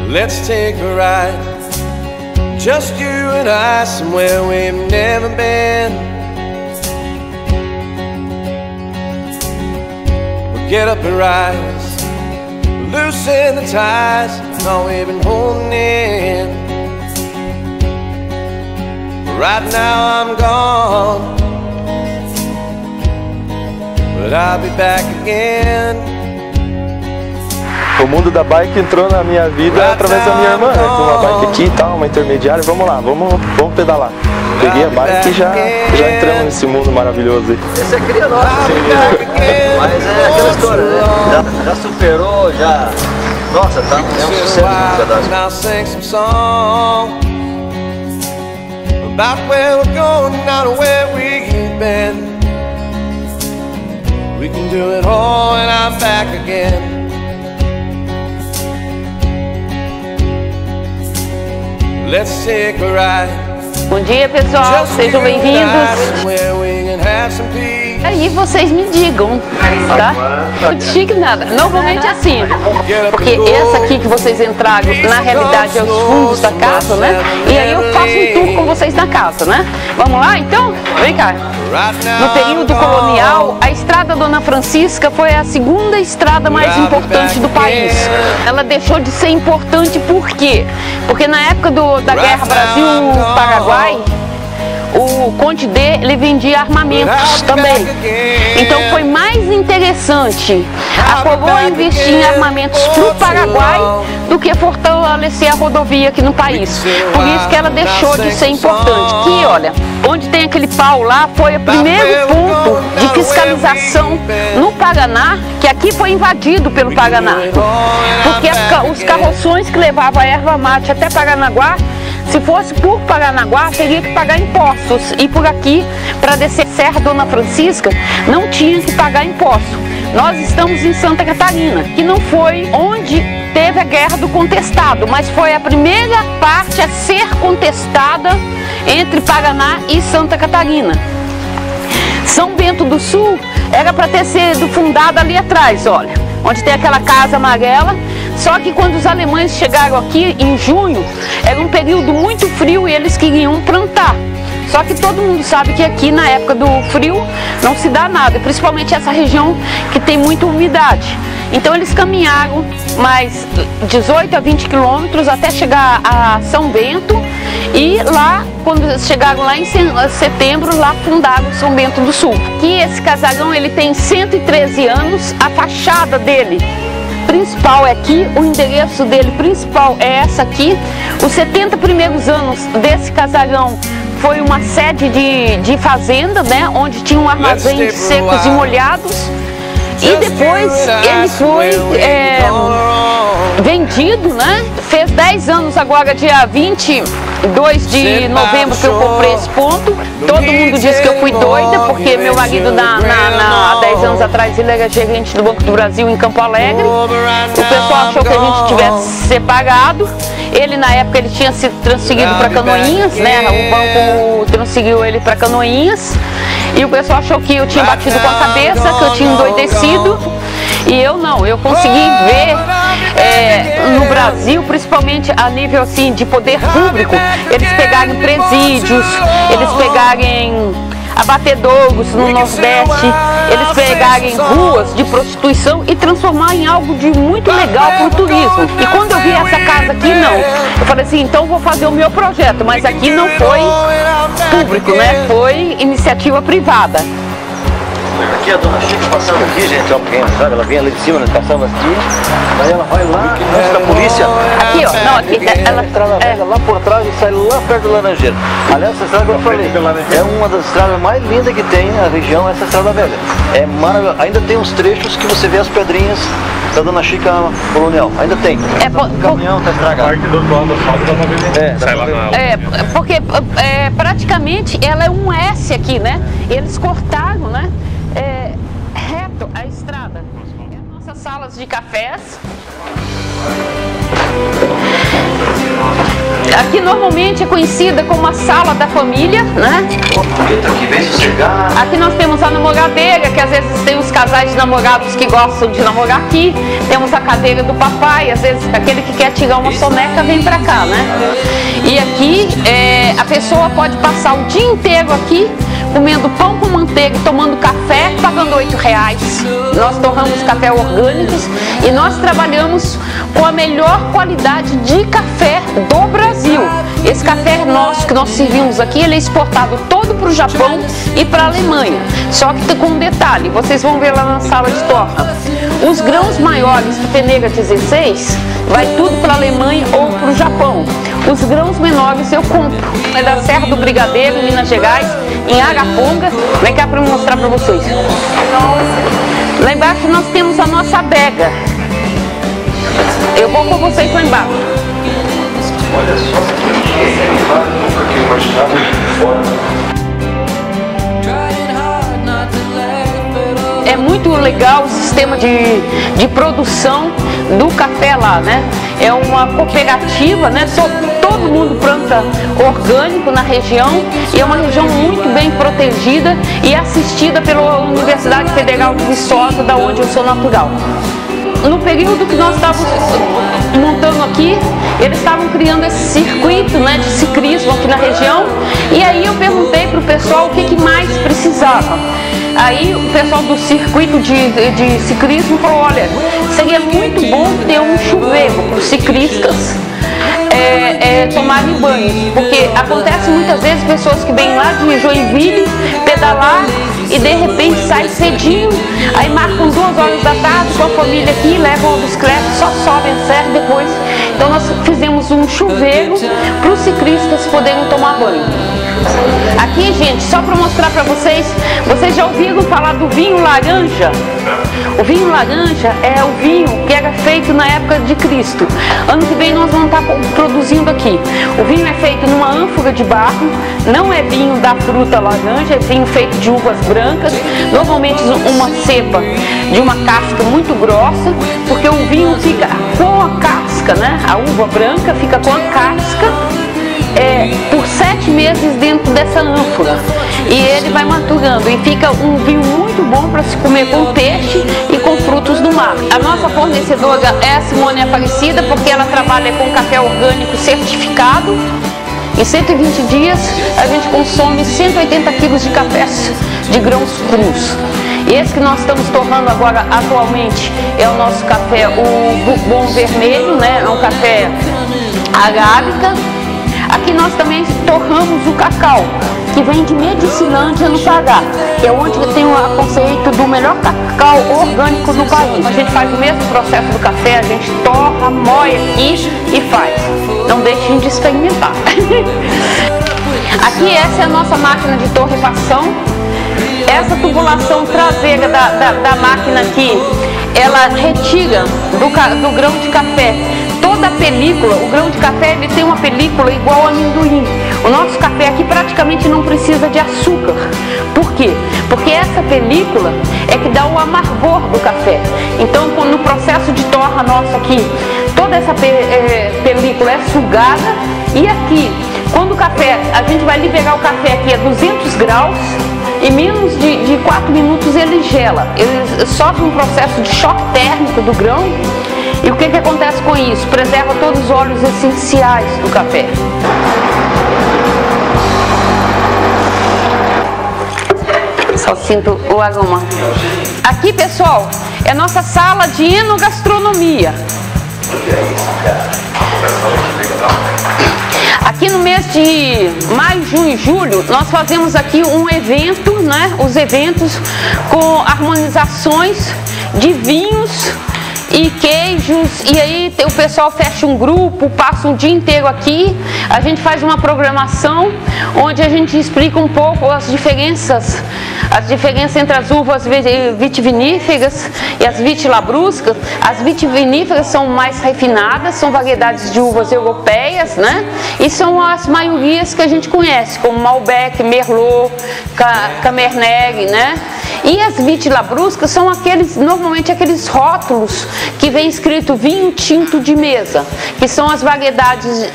Let's take a ride, just you and I, somewhere we've never been. We'll get up and rise, loosen the ties, and all we've been holding in. Right now I'm gone, but I'll be back again. O mundo da bike entrou na minha vida através da minha irmã, né? Com uma bike aqui e tal, uma intermediária. Vamos lá, vamos pedalar. Peguei a bike e já entramos nesse mundo maravilhoso aí. Esse é cria nossa, mas é aquela história, né? Já superou, já... Nossa, tá, é um sucesso no pedaço. Now sing some song about where we're going, not where we've been. We can do it all and I'm back again. Let's take a ride. Bom dia, pessoal, sejam bem-vindos. Aí vocês me digam, tá? Não chique nada. Normalmente é assim, porque essa aqui que vocês entraram, na realidade é os fundos da casa, né? E aí eu faço um tour com vocês na casa, né? Vamos lá, então? Vem cá. No período colonial, a Estrada Dona Francisca foi a segunda estrada mais importante do país. Ela deixou de ser importante por quê? Porque na época da Guerra Brasil-Paraguai, o Conde D, ele vendia armamentos também. Então foi mais interessante a coroa investir em armamentos para o Paraguai do que fortalecer a rodovia aqui no país. Por isso que ela deixou de ser importante. Aqui, olha, onde tem aquele pau lá, foi o primeiro ponto de fiscalização no Paraná, que aqui foi invadido pelo Paraná. Porque os carroções que levavam a erva mate até Paranaguá, se fosse por Paranaguá, teria que pagar impostos. E por aqui, para descer Serra Dona Francisca, não tinha que pagar imposto. Nós estamos em Santa Catarina, que não foi onde teve a Guerra do Contestado, mas foi a primeira parte a ser contestada entre Paraná e Santa Catarina. São Bento do Sul era para ter sido fundada ali atrás, olha, onde tem aquela casa amarela. Só que quando os alemães chegaram aqui em junho, era um período muito frio e eles queriam plantar. Só que todo mundo sabe que aqui na época do frio não se dá nada, principalmente essa região que tem muita umidade. Então eles caminharam mais 18 a 20 quilômetros até chegar a São Bento e lá, quando chegaram lá em setembro, lá fundaram São Bento do Sul. Aqui esse casarão ele tem 113 anos, a fachada dele principal é aqui, o endereço dele principal é essa aqui. Os 70 primeiros anos desse casarão foi uma sede de fazenda, né, onde tinha um armazém secos e molhados. E depois ele foi vendido, né? Fez 10 anos agora, dia 22 de novembro, que eu comprei esse ponto. Todo mundo disse que eu fui doida, porque meu marido há 10 anos atrás ele era gerente do Banco do Brasil em Campo Alegre. O pessoal achou que a gente tivesse separado. Ele na época ele tinha sido transferido para Canoinhas, né? O banco transferiu ele para Canoinhas. E o pessoal achou que eu tinha batido com a cabeça, que eu tinha endoidecido. E eu não, eu consegui ver no Brasil, principalmente a nível assim de poder público, eles pegarem presídios, eles pegarem abatedouros no Nordeste, eles pegarem ruas de prostituição e transformar em algo de muito legal para o turismo. E quando eu vi essa casa aqui, não, eu falei assim, então vou fazer o meu projeto, mas aqui não foi público, né? Foi iniciativa privada. Aqui a Dona Chica passando aqui, gente, ó, sabe? Ela vinha ali de cima, né? Passava aqui, aí ela vai lá, antes da polícia. Aqui, ó, não, aqui, ela estrada lá por trás e sai lá perto do Laranjeira. Aliás, essa estrada que eu falei, é uma das estradas mais lindas que tem na região, essa estrada velha. É maravilhosa. Ainda tem uns trechos que você vê as pedrinhas da Dona Chica colonial. Ainda tem. O caminhão tá estragado. A parte do outro lado do asfalto dá pra ver. Porque praticamente ela é um S aqui, né? Eles cortaram, né? Reto a estrada. Nossas salas de cafés. Aqui normalmente é conhecida como a sala da família, né? Aqui bem sossegado. Aqui nós temos a namoradeira, que às vezes tem os casais de namorados que gostam de namorar aqui. Temos a cadeira do papai, às vezes aquele que quer tirar uma soneca vem pra cá, né? E aqui a pessoa pode passar o dia inteiro aqui comendo pão com manteiga, tomando café, pagando R$8. Nós torramos café orgânicos e nós trabalhamos com a melhor qualidade de café do Brasil. Esse café nosso que nós servimos aqui, ele é exportado todo para o Japão e para a Alemanha. Só que com um detalhe, vocês vão ver lá na sala de torra. Os grãos maiores do Peneira 16 vai tudo para a Alemanha ou para o Japão. Os grãos menores eu compro. É da Serra do Brigadeiro, em Minas Gerais, em Araponga. Vem cá para mostrar para vocês. Lá embaixo nós temos a nossa adega. Eu vou com vocês lá embaixo. Olha só, um pouquinho mais rápido. É muito legal o sistema de produção do café lá, né? É uma cooperativa, né? Todo mundo planta orgânico na região e é uma região muito bem protegida e assistida pela Universidade Federal de Viçosa, da onde eu sou natural. No período que nós estávamos montando aqui, eles estavam criando esse circuito, né, de ciclismo aqui na região, e aí eu perguntei para o pessoal o que mais precisava. Aí o pessoal do circuito de ciclismo falou, olha, seria muito bom ter um chuveiro para os ciclistas tomarem banho, porque acontece muitas vezes pessoas que vêm lá de Joinville pedalar e de repente sai cedinho, aí marcam 2 horas da tarde com a família aqui, levam a bicicleta, só sobem a serra depois. Então nós fizemos um chuveiro para os ciclistas poderem tomar banho. Aqui, gente, só para mostrar para vocês, vocês já ouviram falar do vinho laranja? O vinho laranja é o vinho que era feito na época de Cristo. Ano que vem nós vamos estar produzindo aqui. O vinho é feito numa ânfora de barro, não é vinho da fruta laranja, é vinho feito de uvas brancas, normalmente uma cepa de uma casca muito grossa, porque o vinho fica com a casca, né? A uva branca fica com a casca por 7 meses dentro dessa ânfora e ele vai maturando e fica um vinho muito bom para se comer com peixe e com frutos do mar. A nossa fornecedora é a Simone Aparecida, porque ela trabalha com café orgânico certificado. Em 120 dias a gente consome 180 quilos de cafés de grãos crus. Esse que nós estamos torrando agora atualmente é o nosso café, o Bourbon vermelho, né? É um café arábica. Aqui nós também torramos o cacau, que vem de Medicilândia, no Pará, que é onde tem o conceito do melhor cacau orgânico do país. A gente faz o mesmo processo do café, a gente torra, moe aqui e faz. Não deixem de experimentar. Aqui essa é a nossa máquina de torrefação. Essa tubulação traseira da máquina aqui, ela retira do grão de café toda a película. O grão de café ele tem uma película igual ao amendoim. O nosso café aqui praticamente não precisa de açúcar. Por quê? Porque essa película é que dá o amargor do café. Então, no processo de torra nosso aqui, toda essa película é sugada e aqui, quando o café, a gente vai liberar o café aqui a 200 graus, em menos de 4 minutos ele gela. Ele sofre um processo de choque térmico do grão. E o que acontece com isso? Preserva todos os óleos essenciais do café. Só sinto o aroma. Aqui, pessoal, é nossa sala de enogastronomia. Aqui no mês de maio, junho e julho, nós fazemos aqui um evento, né? Os eventos com harmonizações de vinhos e queijos, e aí o pessoal fecha um grupo, passa um dia inteiro aqui, a gente faz uma programação onde a gente explica um pouco as diferenças entre as uvas vitiviníferas e as vitilabruscas. As vitiviníferas são mais refinadas, são variedades de uvas europeias, né? E são as maiorias que a gente conhece, como Malbec, Merlot, Cabernet, né? E as vitilabruscas são normalmente aqueles rótulos que vem escrito vinho tinto de mesa, que são as variedades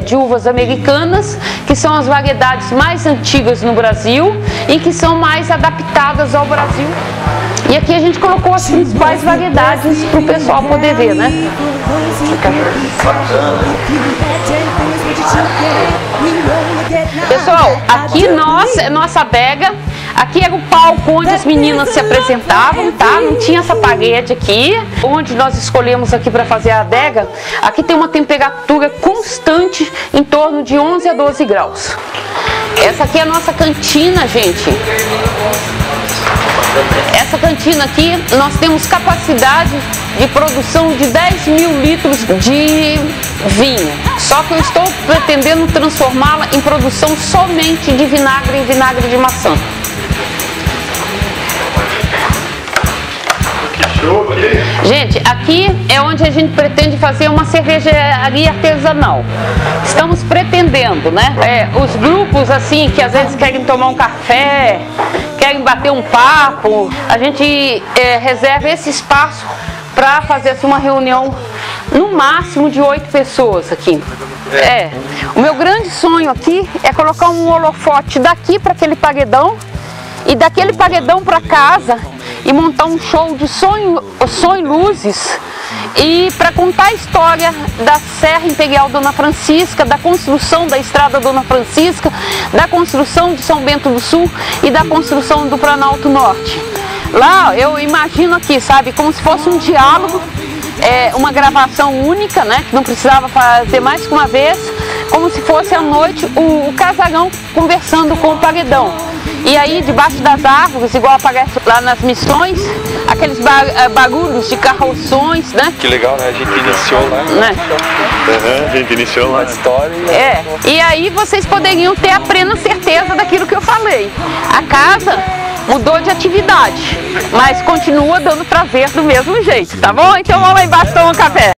de uvas americanas, que são as variedades mais antigas no Brasil e que são mais adaptadas ao Brasil. E aqui a gente colocou as principais variedades para o pessoal poder ver, né? Pessoal, aqui nossa adega. Aqui era o palco onde as meninas se apresentavam, tá? Não tinha essa parede aqui, onde nós escolhemos aqui para fazer a adega. Aqui tem uma temperatura constante em torno de 11 a 12 graus. Essa aqui é a nossa cantina, gente. Essa cantina aqui, nós temos capacidade de produção de 10 mil litros de vinho. Só que eu estou pretendendo transformá-la em produção somente de vinagre e vinagre de maçã. Gente, aqui é onde a gente pretende fazer uma cervejaria artesanal. Estamos pretendendo, né? Os grupos assim que às vezes querem tomar um café, querem bater um papo, a gente reserva esse espaço para fazer assim, uma reunião no máximo de 8 pessoas aqui. O meu grande sonho aqui é colocar um holofote daqui para aquele paredão e daquele paredão para casa e montar um show de som e luzes e para contar a história da Serra Imperial Dona Francisca, da construção da Estrada Dona Francisca, da construção de São Bento do Sul e da construção do Planalto Norte. Lá eu imagino aqui, sabe, como se fosse um diálogo, uma gravação única, né, que não precisava fazer mais que uma vez, como se fosse à noite o casarão conversando com o paredão. E aí, debaixo das árvores, igual aparece lá nas missões, aqueles barulhos de carroções, né? Que legal, né? A gente iniciou lá. Né? A gente iniciou lá a história. E aí vocês poderiam ter a plena certeza daquilo que eu falei. A casa mudou de atividade, mas continua dando prazer do mesmo jeito, tá bom? Então vamos lá embaixo tomar um café.